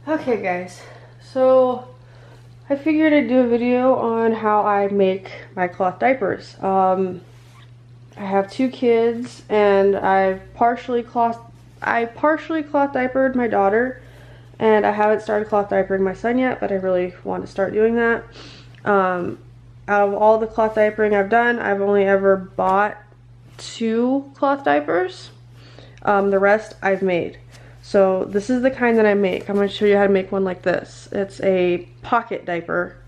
Okay guys, so I figured I'd do a video on how I make my cloth diapers. I have two kids and I partially cloth diapered my daughter, and I haven't started cloth diapering my son yet, but I really want to start doing that. Out of all the cloth diapering I've done, I've only ever bought 2 cloth diapers. The rest I've made. So this is the kind that I make. I'm going to show you how to make one like this. It's a pocket diaper.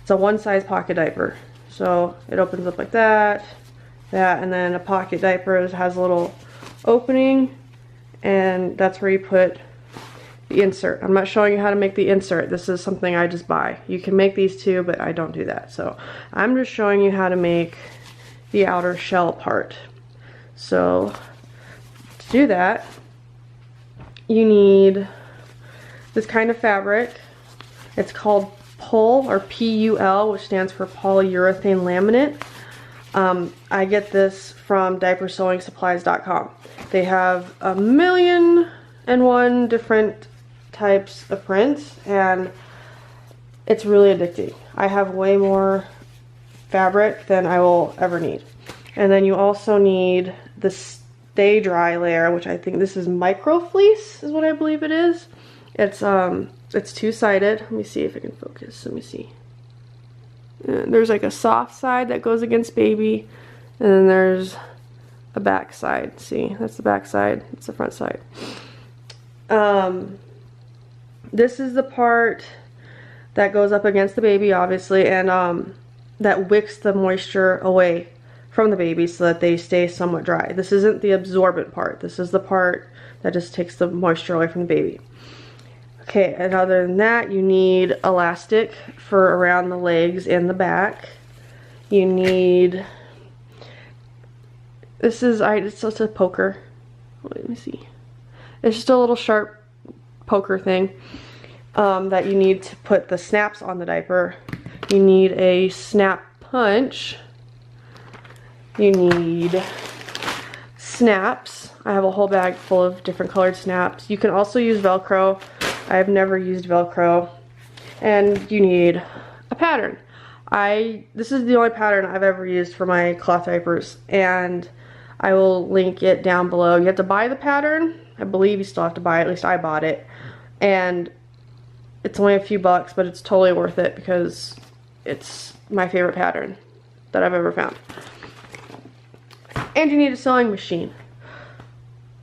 It's a one size pocket diaper. So it opens up like that, and then a pocket diaper has a little opening, and that's where you put the insert. I'm not showing you how to make the insert. This is something I just buy. You can make these too, but I don't do that. So I'm just showing you how to make the outer shell part. So to do that, you need this kind of fabric. It's called PUL, or P-U-L, which stands for polyurethane laminate. I get this from diapersewing-supplies.com. They have 1,000,001 different types of prints, and it's really addicting. I have way more fabric than I will ever need. And then you also need this stay dry layer, which I think this is micro fleece is what I believe it is. It's two-sided. Let me see if I can focus. Let me see. And there's like a soft side that goes against baby, and then there's a back side. See, that's the back side. It's the front side. This is the part that goes up against the baby, obviously, and that wicks the moisture away from the baby so that they stay somewhat dry. This isn't the absorbent part. This is the part that just takes the moisture away from the baby. Okay, and other than that, you need elastic for around the legs and the back. You need, it's just a poker. Let me see. It's just a little sharp poker thing that you need to put the snaps on the diaper. You need a snap punch. You need snaps. I have a whole bag full of different colored snaps. You can also use Velcro. I've never used Velcro. And you need a pattern. This is the only pattern I've ever used for my cloth diapers, and I will link it down below. You have to buy the pattern. I believe you still have to buy it. At least I bought it. And it's only a few bucks, but it's totally worth it because it's my favorite pattern that I've ever found. And you need a sewing machine.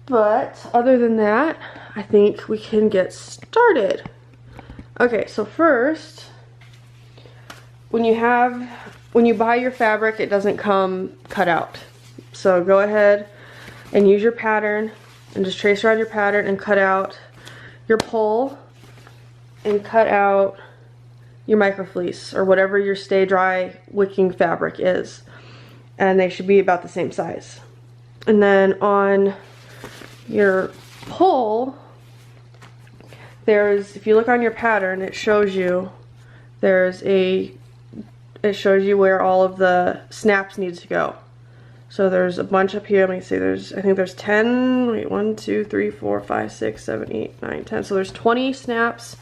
But other than that, I think we can get started. Okay, so first, when you buy your fabric, it doesn't come cut out. So go ahead and use your pattern and just trace around your pattern and cut out your pole and cut out your micro fleece or whatever your stay dry wicking fabric is. And they should be about the same size. And then on your pole, if you look on your pattern, it shows you where all of the snaps need to go. So there's a bunch up here. Let me see, I think there's 10, wait, 1, 2, 3, 4, 5, 6, 7, 8, 9, 10. So there's 20 snaps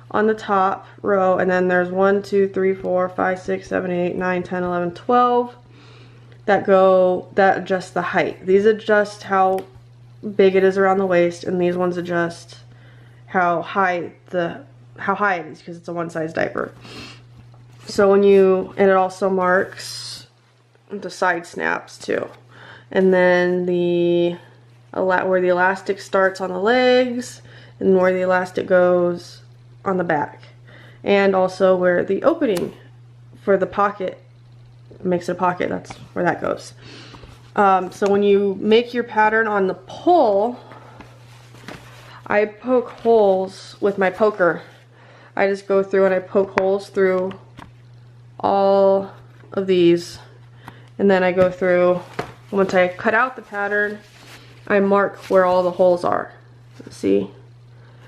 on the top row, and then there's 1, 2, 3, 4, 5, 6, 7, 8, 9, 10, 11, 12 that adjust the height. These adjust how big it is around the waist, and these ones adjust how high it is because it's a one size diaper. So and it also marks the side snaps too. And then where the elastic starts on the legs and where the elastic goes on the back. And also where the opening for the pocket makes it a pocket, that's where that goes. So when you make your pattern on the pole, I poke holes with my poker. I just go through and I poke holes through all of these, and then I go through, once I cut out the pattern, I mark where all the holes are. See?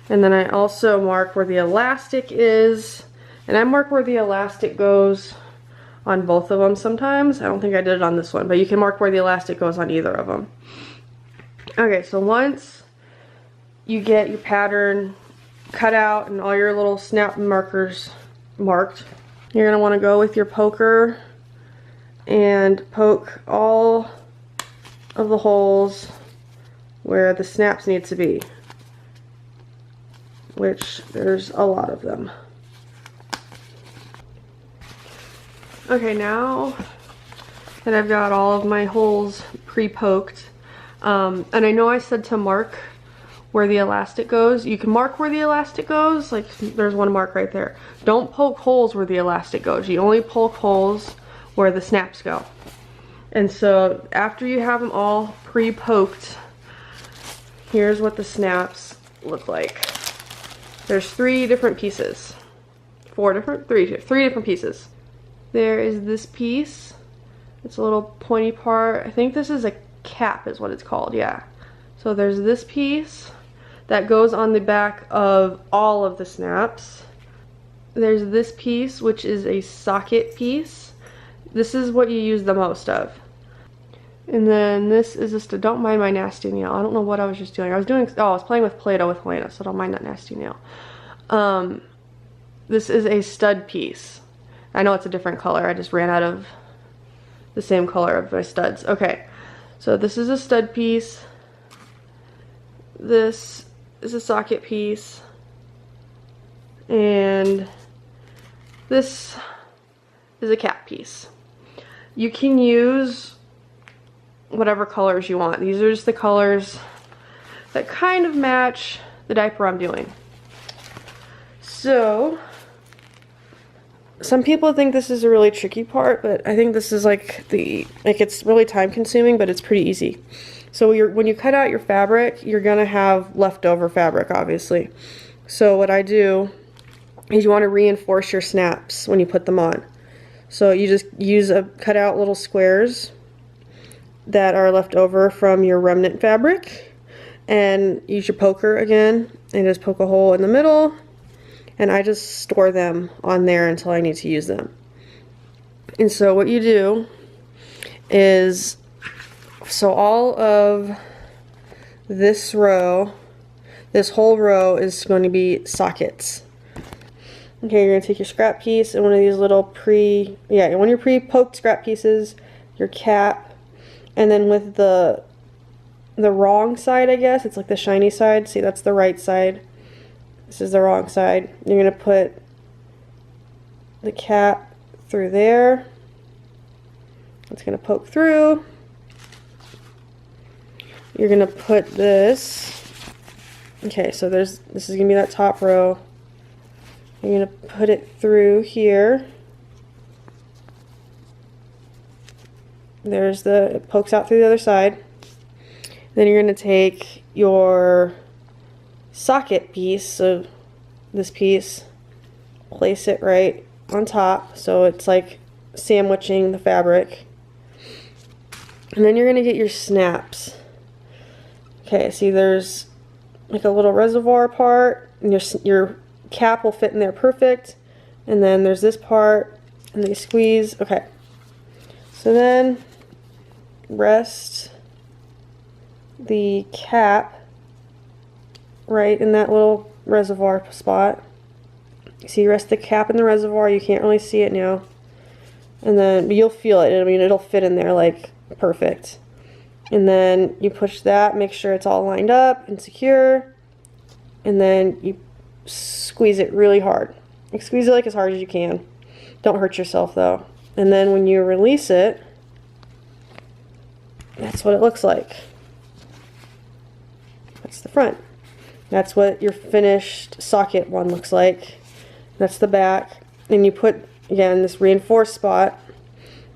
And then I also mark where the elastic is, and I mark where the elastic goes on both of them sometimes. I don't think I did it on this one, but you can mark where the elastic goes on either of them. Okay, so once you get your pattern cut out and all your little snap markers marked, you're going to want to go with your poker and poke all of the holes where the snaps need to be, which there's a lot of them. Okay, now that I've got all of my holes pre-poked, and I know I said to mark where the elastic goes. You can mark where the elastic goes, like there's one mark right there. Don't poke holes where the elastic goes. You only poke holes where the snaps go. And so after you have them all pre-poked, here's what the snaps look like. There's three different pieces. Three different pieces. There is this piece. It's a little pointy part. I think this is a cap is what it's called, yeah. So there's this piece that goes on the back of all of the snaps. There's this piece, which is a socket piece. This is what you use the most of. And then this is just a, don't mind my nasty nail. I don't know what I was just doing. I was playing with Play-Doh with Helena, so don't mind that nasty nail. This is a stud piece. I know it's a different color. I just ran out of the same color of my studs. Okay, so this is a stud piece. This is a socket piece. And this is a cap piece. You can use whatever colors you want. These are just the colors that kind of match the diaper I'm doing. So some people think this is a really tricky part, but I think this is it's really time consuming, but it's pretty easy. So when you cut out your fabric, you're gonna have leftover fabric, obviously. So what I do is you want to reinforce your snaps when you put them on. So you just cut out little squares that are left over from your remnant fabric, and use your poker again and just poke a hole in the middle, and I just store them on there until I need to use them. And so what you do is, so all of this row, this whole row is going to be sockets. Okay, you're going to take your scrap piece and one of these little one of your pre-poked scrap pieces, your cap, and then with the wrong side, I guess, it's like the shiny side. See, that's the right side. This is the wrong side. You're going to put the cap through there. It's going to poke through. You're going to put this. Okay, so this is going to be that top row. You're going to put it through here. It pokes out through the other side. Then you're going to take your socket piece, so this piece, place it right on top, so it's like sandwiching the fabric. And then you're going to get your snaps. Okay, see there's like a little reservoir part, and your cap will fit in there perfect. And then there's this part, and they squeeze. Okay, so then rest the cap right in that little reservoir spot. So you rest the cap in the reservoir. You can't really see it now, and then but you'll feel it. I mean, it'll fit in there like perfect. And then you push that, make sure it's all lined up and secure, and then you squeeze it really hard. Like, squeeze it like as hard as you can. Don't hurt yourself though. And then when you release it, that's what it looks like. That's the front. That's what your finished socket one looks like. That's the back. And you put, again, this reinforced spot.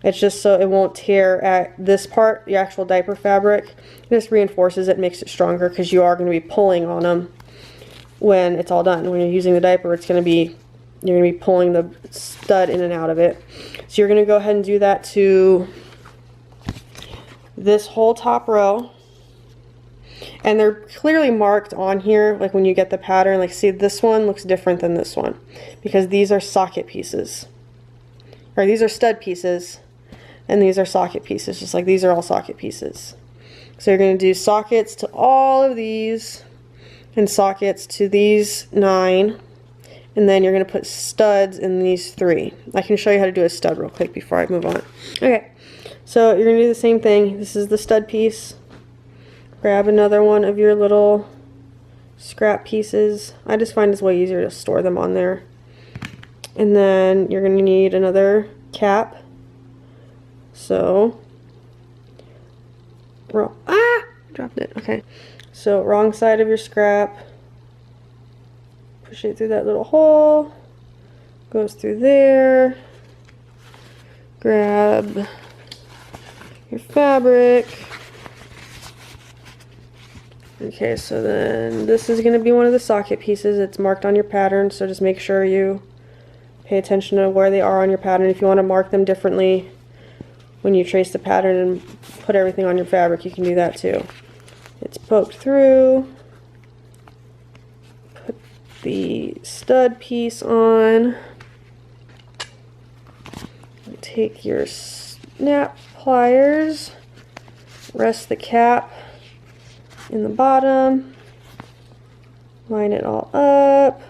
It's just so it won't tear at this part, the actual diaper fabric. This reinforces it, makes it stronger, because you are going to be pulling on them when it's all done. When you're using the diaper, you're going to be pulling the stud in and out of it. So you're going to go ahead and do that to this whole top row. And they're clearly marked on here, like when you get the pattern. Like, see, this one looks different than this one, because these are socket pieces. Or these are stud pieces, and these are socket pieces, just like these are all socket pieces. So you're going to do sockets to all of these, and sockets to these 9, and then you're going to put studs in these 3. I can show you how to do a stud real quick before I move on. Okay, so you're going to do the same thing. This is the stud piece. Grab another one of your little scrap pieces. I just find it's way easier to store them on there. And then you're going to need another cap. So, dropped it. Okay. So, wrong side of your scrap. Push it through that little hole. Goes through there. Grab your fabric. Okay, so then this is going to be one of the socket pieces. It's marked on your pattern, so just make sure you pay attention to where they are on your pattern. If you want to mark them differently when you trace the pattern and put everything on your fabric, you can do that too. It's poked through. Put the stud piece on. Take your snap pliers, rest the cap in the bottom, line it all up.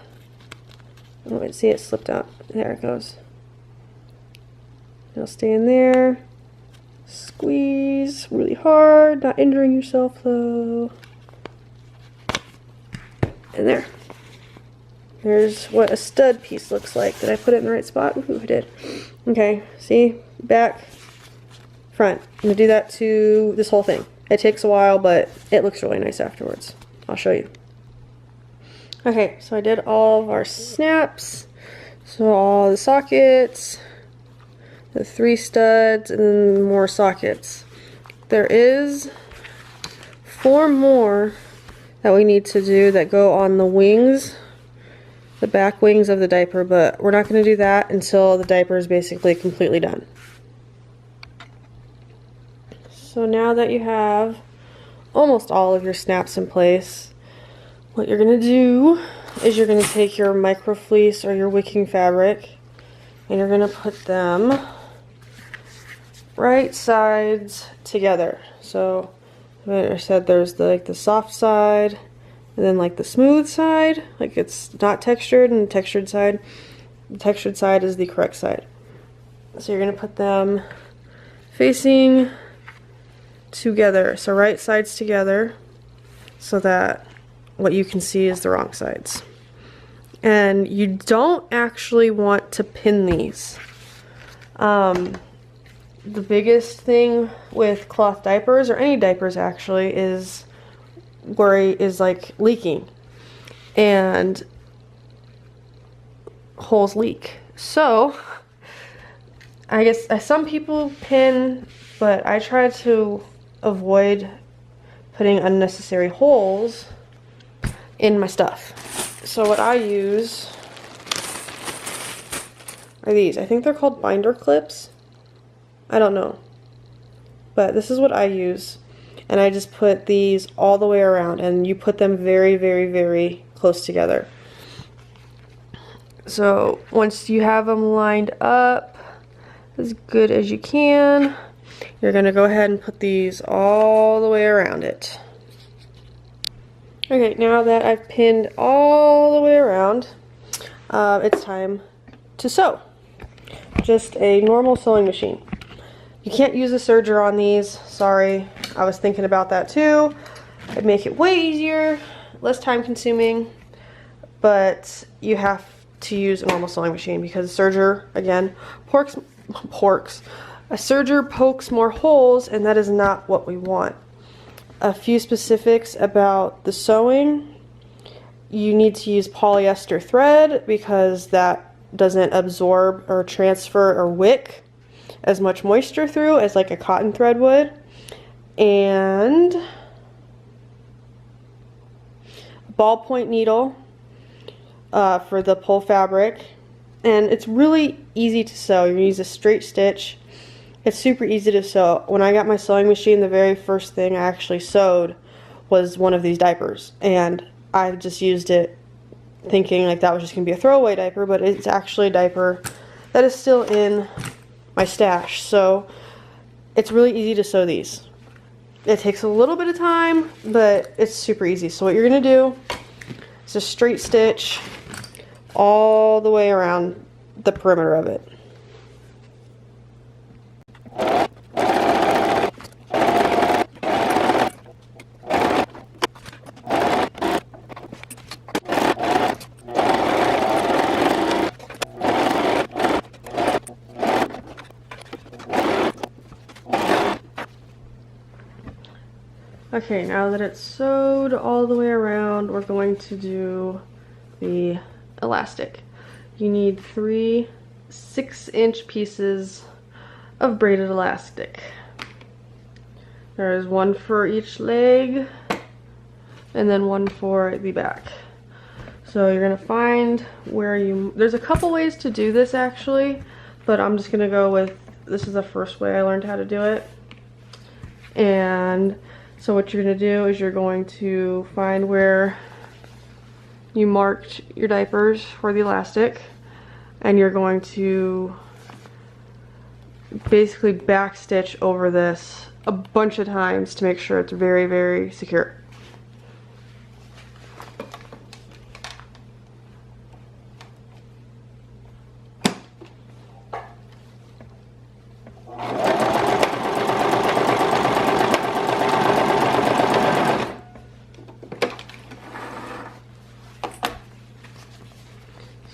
Oh, see, it slipped out. There it goes. It'll stay in there. Squeeze really hard, not injuring yourself though. And there. There's what a stud piece looks like. Did I put it in the right spot? Ooh, I did. Okay, see? Back, front. I'm going to do that to this whole thing. It takes a while, but it looks really nice afterwards. I'll show you. Okay, so I did all of our snaps. So all the sockets, the 3 studs, and then more sockets. There is 4 more that we need to do that go on the wings, the back wings of the diaper, but we're not going to do that until the diaper is basically completely done. So now that you have almost all of your snaps in place, what you're going to do is you're going to take your micro fleece or your wicking fabric and you're going to put them right sides together. So like I said, there's the soft side and then like the smooth side, like it's not textured, and the textured side is the correct side. So you're going to put them facing together, so right sides together, so that what you can see is the wrong sides. And you don't actually want to pin these. The biggest thing with cloth diapers, or any diapers actually, is like leaking, and holes leak. So I guess some people pin, but I try to avoid putting unnecessary holes in my stuff. So what I use are these. I think they're called binder clips. I don't know. But this is what I use. And I just put these all the way around, and you put them very, very, very close together. So once you have them lined up as good as you can, you're going to go ahead and put these all the way around it. Okay, now that I've pinned all the way around, it's time to sew. Just a normal sewing machine. You can't use a serger on these, sorry. I was thinking about that too. It'd make it way easier, less time consuming, but you have to use a normal sewing machine because a serger, again, a serger pokes more holes, and that is not what we want. A few specifics about the sewing: you need to use polyester thread because that doesn't absorb or transfer or wick as much moisture through as like a cotton thread would. And a ballpoint needle for the pull fabric. And it's really easy to sew. You're going to use a straight stitch. It's super easy to sew. When I got my sewing machine, the very first thing I actually sewed was one of these diapers. And I just used it thinking like that was just going to be a throwaway diaper, but it's actually a diaper that is still in my stash. So it's really easy to sew these. It takes a little bit of time, but it's super easy. So what you're going to do It's a straight stitch all the way around the perimeter of it. Okay, now that it's sewed all the way around, we're going to do the elastic. You need 3 6-inch pieces of braided elastic. There's one for each leg and then one for the back. So you're gonna find where there's a couple ways to do this actually, but I'm just gonna go with, this is the first way I learned how to do it. And so what you're gonna do is you're going to find where you marked your diapers for the elastic, and you're going to basically back stitch over this a bunch of times to make sure it's very, very secure.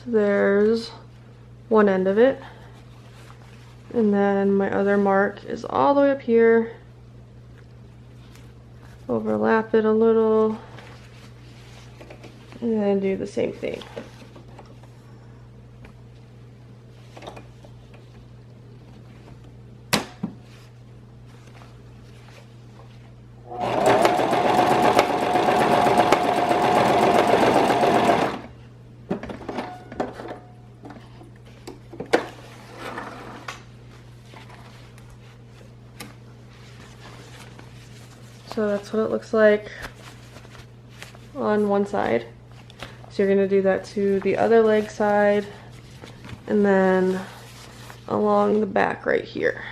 There's one end of it, and then my other mark is all the way up here. Overlap it a little and then do the same thing. So that's what it looks like on one side. So you're going to do that to the other leg side and then along the back right here.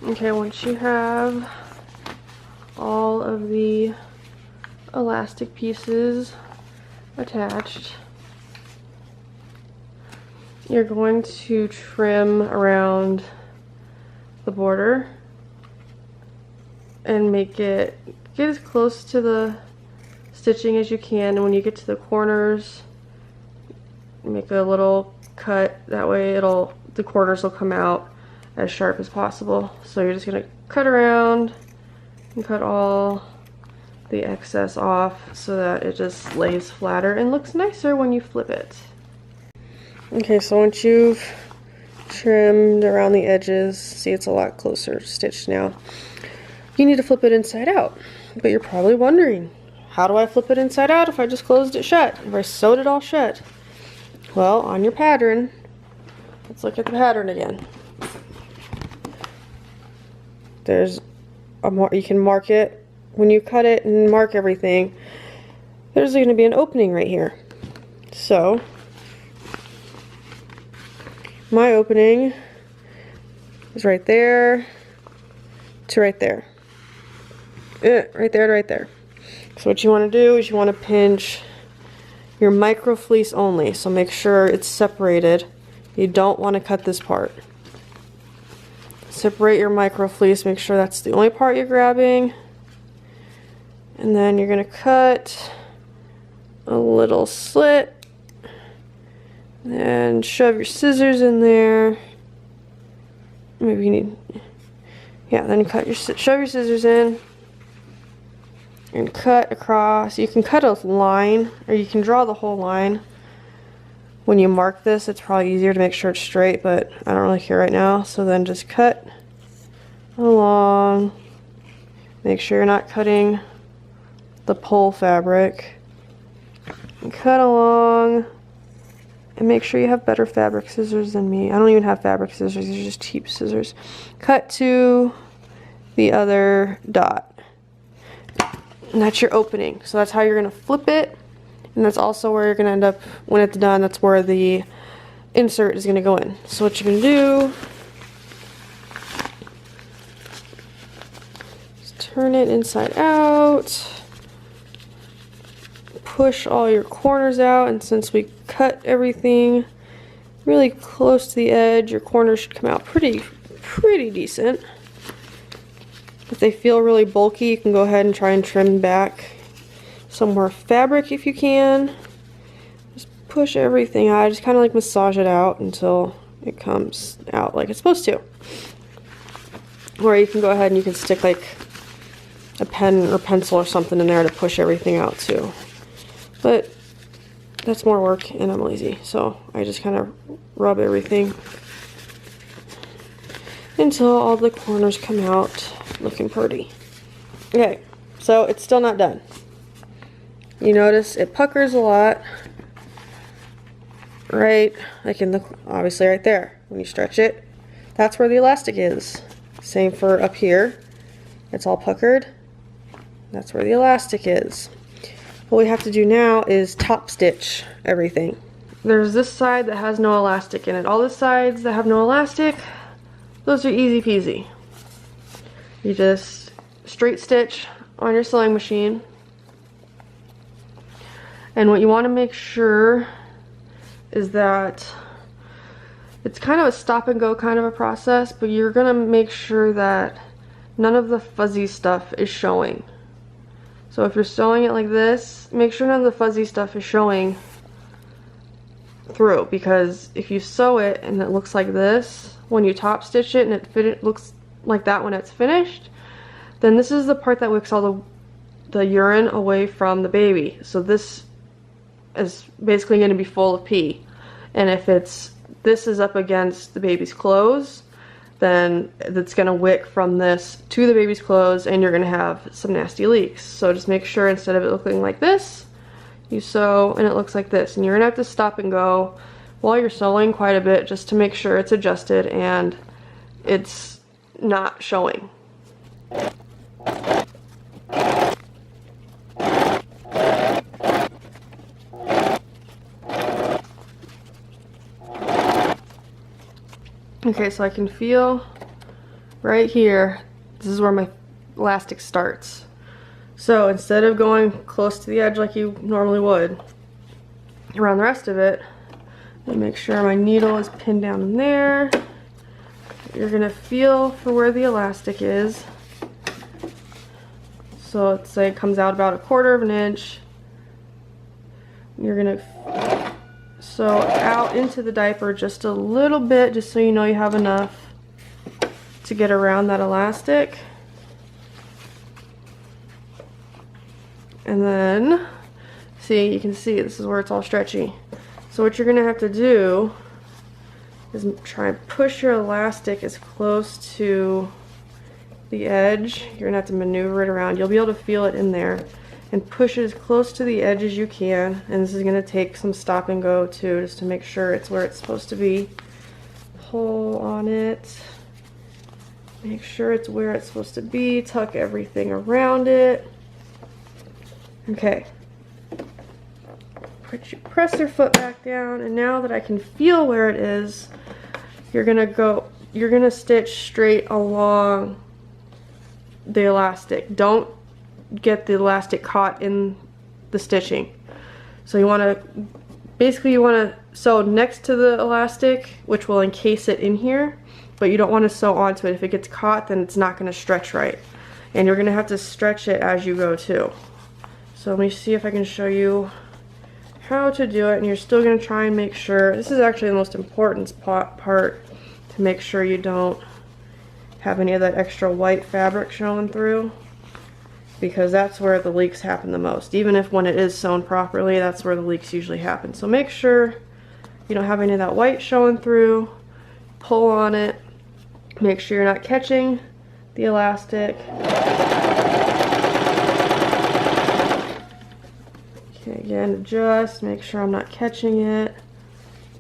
Okay, once you have all of the elastic pieces attached, you're going to trim around the border and make it, get as close to the stitching as you can, and when you get to the corners, make a little cut. That way the corners will come out as sharp as possible. So you're just gonna cut around and cut all the excess off so that it just lays flatter and looks nicer when you flip it. Okay, so once you've trimmed around the edges, see it's a lot closer stitched now. You need to flip it inside out, but you're probably wondering, how do I flip it inside out if I just closed it shut, if I sewed it all shut? Well, on your pattern, let's look at the pattern again. There's you can mark it, when you cut it and mark everything, there's going to be an opening right here. So, my opening is right there to right there. Right there to right there. So what you want to do is you want to pinch your micro fleece only. So make sure it's separated. You don't want to cut this part. Separate your micro fleece. Make sure that's the only part you're grabbing. And then you're going to cut a little slit. And shove your scissors in there. Maybe you need... Yeah, then shove your scissors in. And cut across. You can cut a line, or you can draw the whole line. When you mark this, it's probably easier to make sure it's straight, but I don't really care right now. So then just cut along. Make sure you're not cutting the pole fabric. And cut along. And make sure you have better fabric scissors than me. I don't even have fabric scissors, these are just cheap scissors. Cut to the other dot. And that's your opening. So that's how you're going to flip it. And that's also where you're going to end up, when it's done, that's where the insert is going to go in. So what you're going to do is turn it inside out. push all your corners out, and since we cut everything really close to the edge, your corners should come out pretty decent. If they feel really bulky, you can go ahead and try and trim back some more fabric if you can. Just push everything out, just kind of like massage it out until it comes out like it's supposed to. Or you can go ahead and you can stick like a pen or pencil or something in there to push everything out too. But that's more work and I'm lazy, so I just kind of rub everything until all the corners come out looking pretty. Okay, so it's still not done. You notice it puckers a lot, right? Like in the, obviously right there, when you stretch it, that's where the elastic is. Same for up here, it's all puckered. That's where the elastic is. What we have to do now is top stitch everything. There's this side that has no elastic in it. All the sides that have no elastic, those are easy peasy. You just straight stitch on your sewing machine. And what you want to make sure is that it's kind of a stop and go kind of a process, but you're going to make sure that none of the fuzzy stuff is showing. So if you're sewing it like this, make sure none of the fuzzy stuff is showing through, because if you sew it and it looks like this, when you top stitch it and it looks like that when it's finished, then this is the part that wicks all the urine away from the baby. So this is basically going to be full of pee. And if this is up against the baby's clothes, then it's going to wick from this to the baby's clothes and you're going to have some nasty leaks. So just make sure instead of it looking like this, you sew and it looks like this. And you're going to have to stop and go while you're sewing quite a bit just to make sure it's adjusted and it's not showing. Okay, so I can feel right here, this is where my elastic starts. So instead of going close to the edge like you normally would, around the rest of it, I make sure my needle is pinned down in there. You're gonna feel for where the elastic is. So let's say it comes out about 1/4 of an inch. You're gonna sew out into the diaper just a little bit, just so you know you have enough to get around that elastic. And then, see, you can see this is where it's all stretchy. So what you're gonna have to do is try and push your elastic as close to the edge. You're gonna have to maneuver it around. You'll be able to feel it in there. And push it as close to the edge as you can. And this is gonna take some stop and go too, just to make sure it's where it's supposed to be. Pull on it. Make sure it's where it's supposed to be. Tuck everything around it. Okay. Press your foot back down, and now that I can feel where it is, you're gonna stitch straight along the elastic. Don't get the elastic caught in the stitching. So you want to sew next to the elastic, which will encase it in here, but you don't want to sew onto it. If it gets caught, then it's not going to stretch right, and you're going to have to stretch it as you go too. So let me see if I can show you how to do it, and you're still going to try and make sure, this is actually the most important part, to make sure you don't have any of that extra white fabric showing through, because that's where the leaks happen the most. Even if when it is sewn properly, that's where the leaks usually happen. So make sure you don't have any of that white showing through. Pull on it. Make sure you're not catching the elastic. Okay, again, adjust. Make sure I'm not catching it.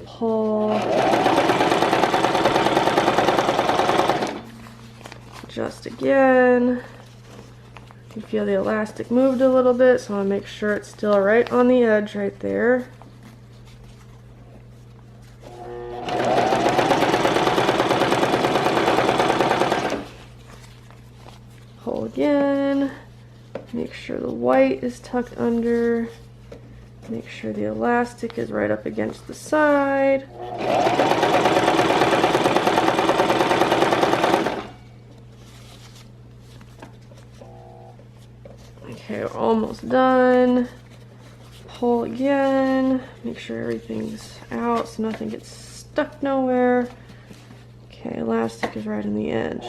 Pull. Adjust again. You feel the elastic moved a little bit, so I want to make sure it's still right on the edge right there. Pull again. Make sure the white is tucked under. Make sure the elastic is right up against the side. Okay, we're almost done. Pull again. Make sure everything's out so nothing gets stuck nowhere. Okay, elastic is right in the edge.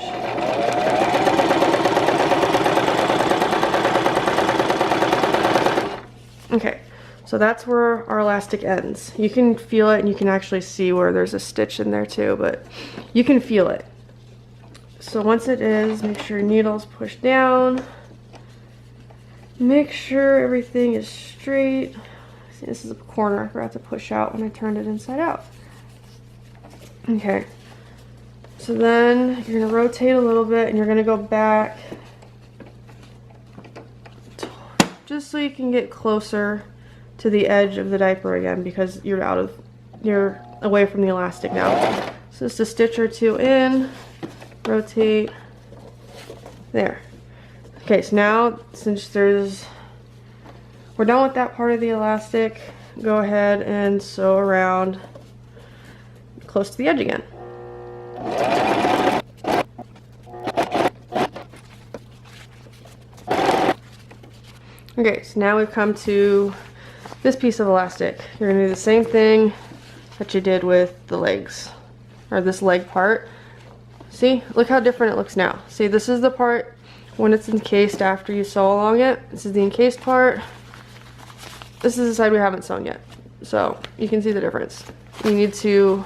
Okay, so that's where our elastic ends. You can feel it and you can actually see where there's a stitch in there too, but you can feel it. So once it is, make sure your needle's pushed down. Make sure everything is straight. See, this is a corner I forgot to push out when I turned it inside out. Okay, so then you're gonna rotate a little bit and you're gonna go back just so you can get closer to the edge of the diaper again, because you're away from the elastic now. So just a stitch or two in, rotate, there. Okay, so now since we're done with that part of the elastic, go ahead and sew around close to the edge again. Okay, so now we've come to this piece of elastic. You're gonna do the same thing that you did with the legs, or this leg part. See, look how different it looks now. See, this is the part when it's encased after you sew along it. This is the encased part. This is the side we haven't sewn yet. So you can see the difference. You need to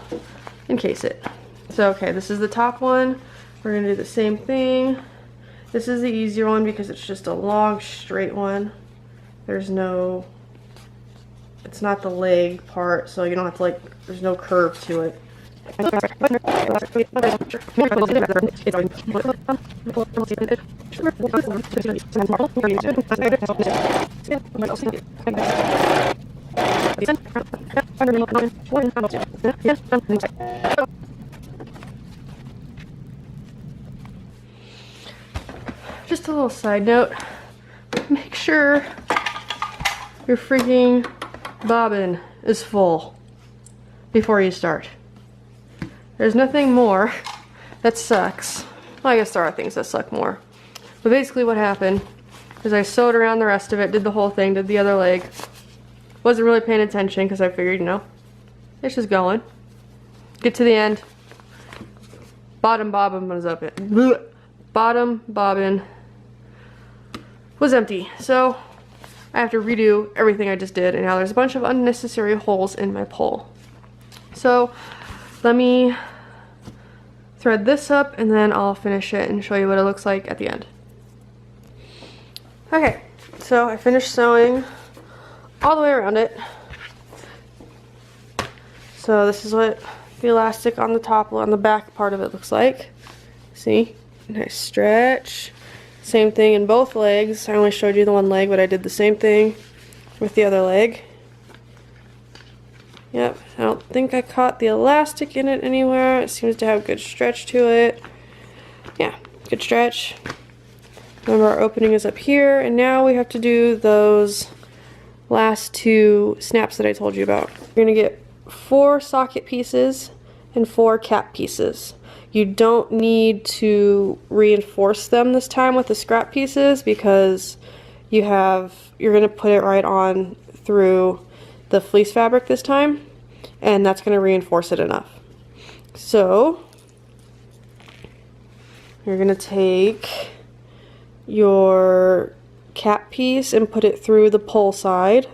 encase it. So okay, this is the top one. We're gonna do the same thing. This is the easier one because it's just a long straight one. There's no, it's not the leg part, so you don't have to like, there's no curve to it. Just a little side note, make sure your freaking bobbin is full before you start. There's nothing more that sucks. Well, I guess there are things that suck more. But basically what happened is I sewed around the rest of it, did the whole thing, did the other leg. Wasn't really paying attention because I figured, you know, it's just going. Get to the end. Bottom bobbin was up it. Bottom bobbin was empty. So I have to redo everything I just did, and now there's a bunch of unnecessary holes in my pole. So let me thread this up and then I'll finish it and show you what it looks like at the end. Okay, so I finished sewing all the way around it. So this is what the elastic on the top, on the back part of it looks like. See? Nice stretch. Same thing in both legs. I only showed you the one leg, but I did the same thing with the other leg. Yep, I don't think I caught the elastic in it anywhere. It seems to have good stretch to it. Yeah, good stretch. Remember, our opening is up here, and now we have to do those last two snaps that I told you about. You're gonna get 4 socket pieces and 4 cap pieces. You don't need to reinforce them this time with the scrap pieces because you're gonna put it right on through the fleece fabric this time, and that's going to reinforce it enough. So you're going to take your cap piece and put it through the pole side,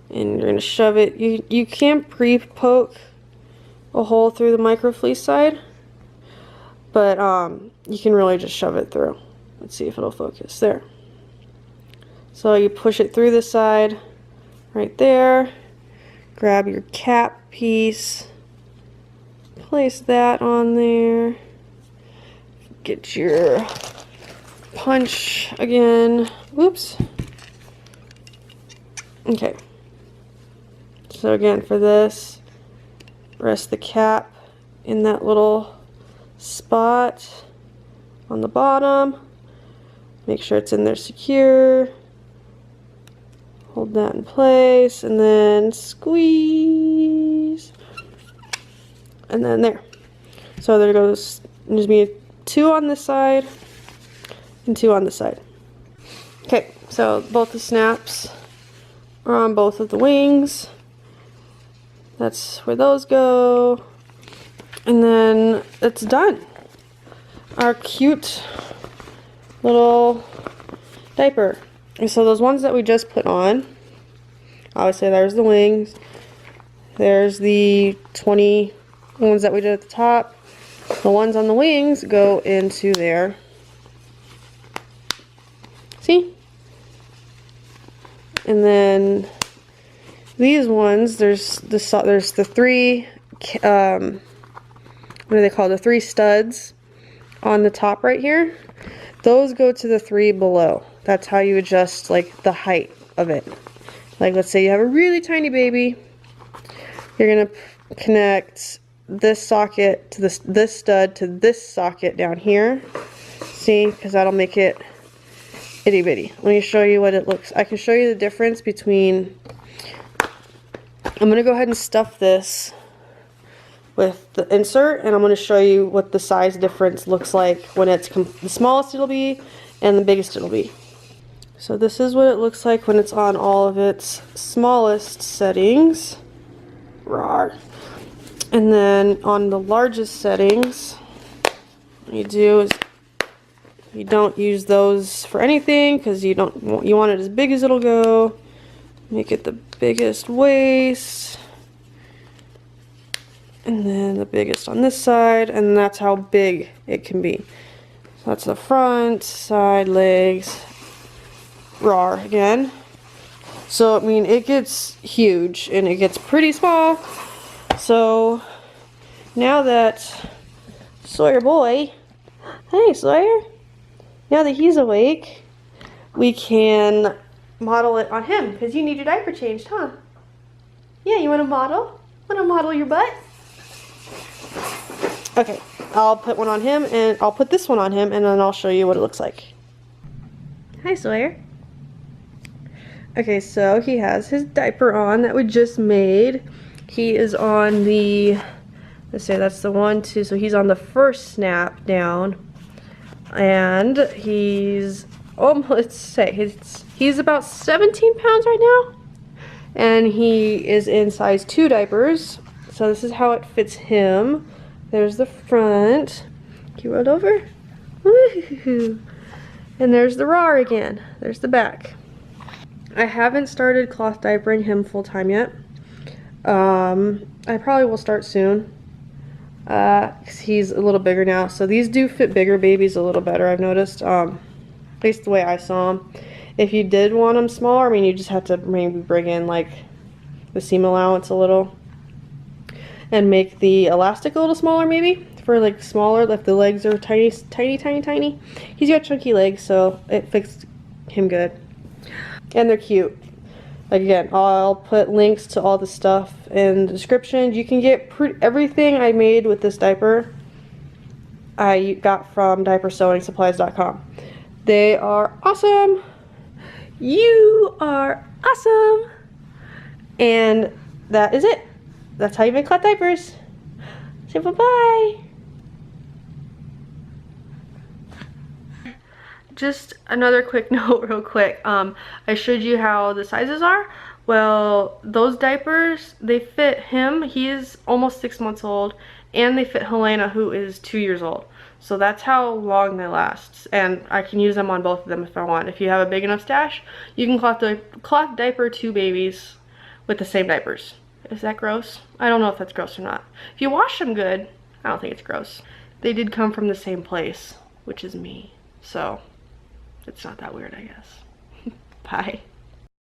and you're going to shove it. You can pre-poke a hole through the micro fleece side, but you can really just shove it through. Let's see if it'll focus. There. So you push it through the side right there, grab your cap piece, place that on there, get your punch again, whoops. Okay, so again for this, rest the cap in that little spot on the bottom, make sure it's in there secure. Hold that in place and then squeeze. And then there. So there goes, there's me 2 on this side and 2 on this side. Okay, so both the snaps are on both of the wings. That's where those go. And then it's done. Our cute little diaper. And so those ones that we just put on, obviously there's the wings. There's the 20 ones that we did at the top. The ones on the wings go into there. See? And then these ones, there's the 3, what do they call it? The 3 studs on the top right here. Those go to the 3 below. That's how you adjust like the height of it. Like let's say you have a really tiny baby. You're gonna connect this socket to this stud to this socket down here. See, because that'll make it itty bitty. Let me show you what it looks. I can show you the difference between. I'm gonna go ahead and stuff this with the insert, and I'm gonna show you what the size difference looks like when it's the smallest it'll be and the biggest it'll be. So this is what it looks like when it's on all of its smallest settings. Rawr. And then on the largest settings, what you do is you don't use those for anything because you want it as big as it'll go. Make it the biggest waist. And then the biggest on this side, and that's how big it can be. So that's the front, side, legs, rawr again. So I mean it gets huge and it gets pretty small. So now that Sawyer boy, hey Sawyer, now that he's awake, we can model it on him because you need your diaper changed, huh? Yeah, you want to model? Want to model your butt? Okay, I'll put one on him and I'll put this one on him and then I'll show you what it looks like. Hi Sawyer. Okay, so he has his diaper on that we just made. He is on the, let's say that's the 1, 2, so he's on the first snap down. And he's, let's say, he's about 17 pounds right now. And he is in size 2 diapers. So this is how it fits him. There's the front. Can you roll over? Woohoo! And there's the rawr again. There's the back. I haven't started cloth diapering him full time yet. I probably will start soon. Because he's a little bigger now. So these do fit bigger babies a little better, I've noticed. At least the way I saw them. If you did want them smaller, I mean, you just have to maybe bring in like the seam allowance a little. And make the elastic a little smaller maybe. For like smaller, like the legs are tiny, tiny, tiny, tiny. He's got chunky legs, so it fits him good. And they're cute. Like again, I'll put links to all the stuff in the description. You can get everything I made with this diaper I got from diapersewing-supplies.com. They are awesome. You are awesome. And that is it. That's how you make cloth diapers. Say bye-bye. Just another quick note real quick. I showed you how the sizes are. Well, those diapers, they fit him. He is almost 6 months old. And they fit Helena, who is 2 years old. So that's how long they last. And I can use them on both of them if I want. If you have a big enough stash, you can cloth diaper 2 babies with the same diapers. Is that gross? I don't know if that's gross or not. If you wash them good, I don't think it's gross. They did come from the same place, which is me. So it's not that weird, I guess. Bye.